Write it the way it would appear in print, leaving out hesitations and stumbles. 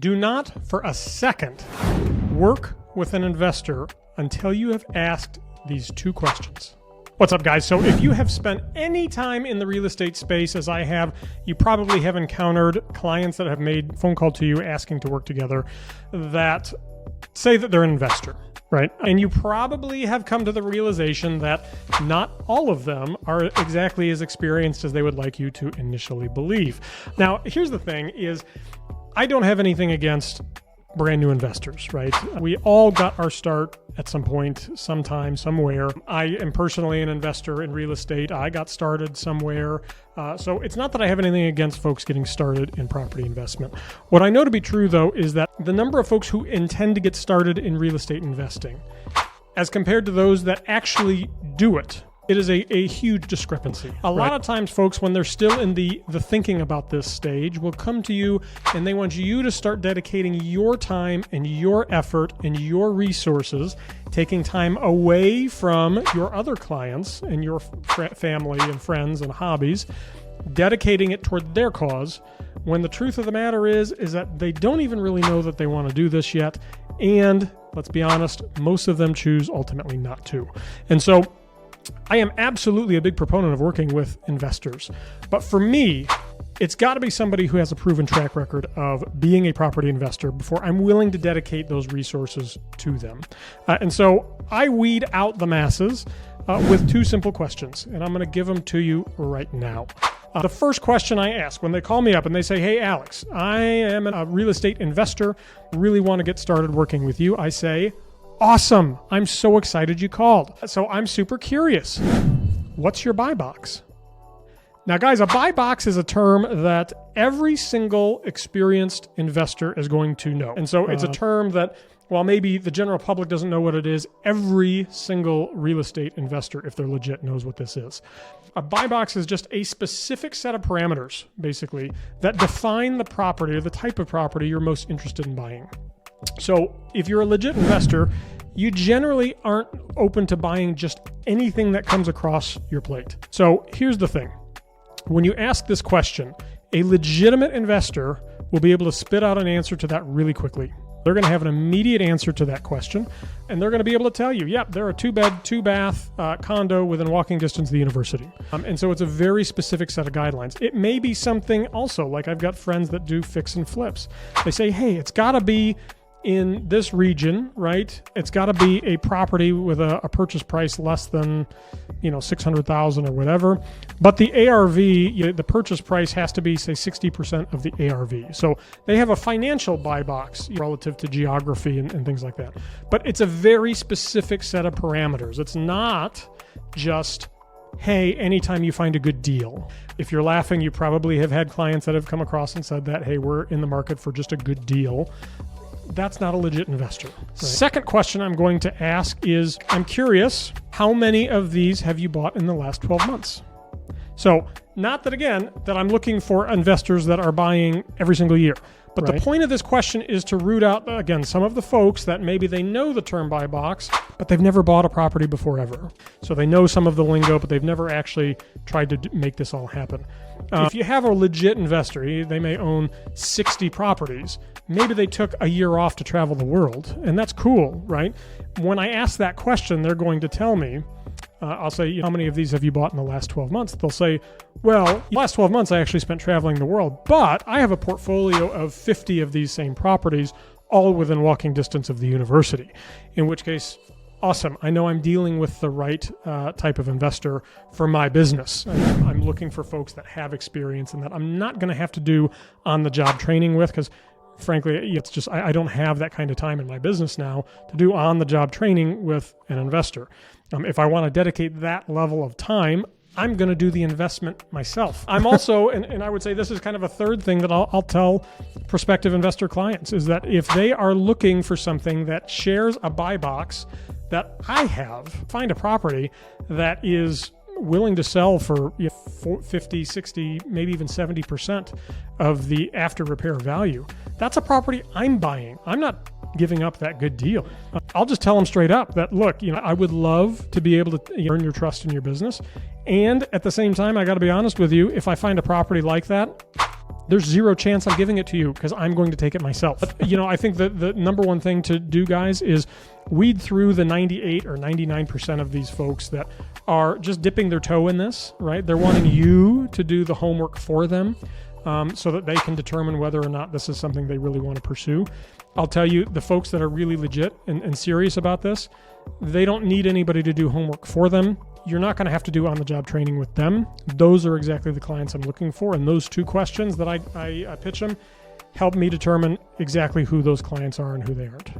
Do not for a second work with an investor until you have asked these two questions. What's up, guys? So if you have spent any time in the real estate space, as I have, you probably have encountered clients that have made phone call to you asking to work together that say that they're an investor, right? And you probably have come to the realization that not all of them are exactly as experienced as they would like you to initially believe. Now, here's the thing is, I don't have anything against brand new investors, right? We all got our start at some point, sometime, somewhere. I am personally an investor in real estate. I got started somewhere. So it's not that I have anything against folks getting started in property investment. What I know to be true, though, is that the number of folks who intend to get started in real estate investing, as compared to those that actually do it, it is a huge discrepancy. A lot of times folks, when they're still in the thinking about this stage, will come to you and they want you to start dedicating your time and your effort and your resources, taking time away from your other clients and your family and friends and hobbies, dedicating it toward their cause, when the truth of the matter is that they don't even really know that they want to do this yet. And let's be honest, most of them choose ultimately not to. And so I am absolutely a big proponent of working with investors. But for me, it's got to be somebody who has a proven track record of being a property investor before I'm willing to dedicate those resources to them. And so I weed out the masses with two simple questions, and I'm going to give them to you right now. The first question I ask when they call me up and they say, "Hey, Alex, I am a real estate investor, really want to get started working with you," I say, "Awesome. I'm so excited you called. So I'm super curious. What's your buy box?" Now, guys, a buy box is a term that every single experienced investor is going to know. And so it's a term that, while maybe the general public doesn't know what it is, every single real estate investor, if they're legit, knows what this is. A buy box is just a specific set of parameters, basically, that define the property or the type of property you're most interested in buying. So if you're a legit investor, you generally aren't open to buying just anything that comes across your plate. So here's the thing. When you ask this question, a legitimate investor will be able to spit out an answer to that really quickly. They're going to have an immediate answer to that question, and they're going to be able to tell you, yep, they're a 2-bed, 2-bath condo within walking distance of the university. And so it's a very specific set of guidelines. It may be something also, like I've got friends that do fix and flips. They say, hey, it's got to be in this region, right? It's got to be a property with a purchase price less than, $600,000 or whatever. But the ARV, the purchase price has to be, say, 60% of the ARV. So they have a financial buy box relative to geography and things like that. But it's a very specific set of parameters. It's not just, hey, anytime you find a good deal. If you're laughing, you probably have had clients that have come across and said that, hey, we're in the market for just a good deal. That's not a legit investor. Right? Second question I'm going to ask is, I'm curious, how many of these have you bought in the last 12 months? So not that, again, that I'm looking for investors that are buying every single year. But the point of this question is to root out, again, some of the folks that maybe they know the term buy box, but they've never bought a property before ever. So they know some of the lingo, but they've never actually tried to make this all happen. If you have a legit investor, they may own 60 properties. Maybe they took a year off to travel the world, and that's cool, right? When I ask that question, they're going to tell me, I'll say, how many of these have you bought in the last 12 months? They'll say, well, the last 12 months I actually spent traveling the world, but I have a portfolio of 50 of these same properties, all within walking distance of the university. In which case, awesome. I know I'm dealing with the right type of investor for my business. I'm looking for folks that have experience and that I'm not going to have to do on-the-job training with, because frankly, it's just, I don't have that kind of time in my business now to do on-the-job training with an investor. If I want to dedicate that level of time, I'm going to do the investment myself. I'm also, and I would say this is kind of a third thing that I'll tell prospective investor clients, is that if they are looking for something that shares a buy box that I have, find a property that is willing to sell for 50, 60, maybe even 70% of the after repair value, that's a property I'm buying. I'm not giving up that good deal. I'll just tell them straight up that, look, I would love to be able to earn your trust in your business. And at the same time, I got to be honest with you, if I find a property like that, there's zero chance I'm giving it to you because I'm going to take it myself. But, I think that the number one thing to do, guys, is weed through the 98 or 99% of these folks that are just dipping their toe in this, right? They're wanting you to do the homework for them so that they can determine whether or not this is something they really want to pursue. I'll tell you, the folks that are really legit and serious about this, they don't need anybody to do homework for them. You're not going to have to do on-the-job training with them. Those are exactly the clients I'm looking for. And those two questions that I pitch them help me determine exactly who those clients are and who they aren't.